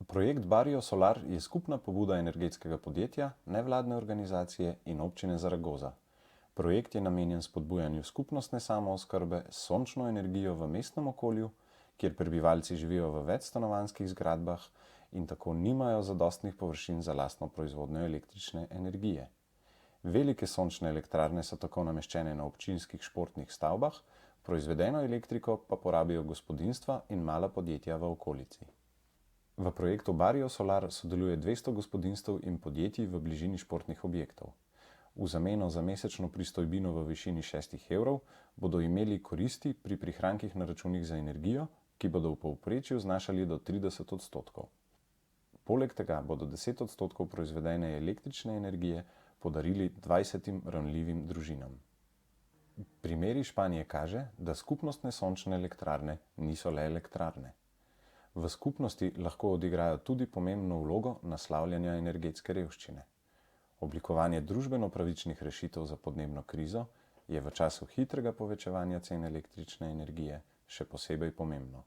Projekt Barrio Solar je skupna pobuda energetskega podjetja, nevladne organizacije in občine Zaragoza. Projekt je namenjen spodbujanju skupnostne samooskrbe s sončno energijo v mestnem okolju, kjer prebivalci živijo v večstanovanjskih zgradbah in tako nimajo zadostnih površin za lastno proizvodnjo električne energije. Velike sončne elektrarne so tako nameščene na občinskih športnih stavbah, proizvedeno elektriko pa porabijo gospodinjstva in mala podjetja v okolici. V projektu Barrio Solar sodeluje 200 gospodinjstev in podjetij v bližini športnih objektov. V zameno za mesečno pristojbino v višini 6 evrov bodo imeli koristi pri prihrankih na računih za energijo, ki bodo v povprečju znašali do 30%. Poleg tega bodo 10% proizvedene električne energije podarili 20 ranljivim družinam. Primeri Španije kaže, da skupnostne sončne elektrarne niso le elektrarne. V skupnosti lahko odigrajo tudi pomembno vlogo naslavljanja energetske revščine. Oblikovanje družbeno pravičnih rešitev za podnebno krizo je v času hitrega povečevanja cen električne energije še posebej pomembno.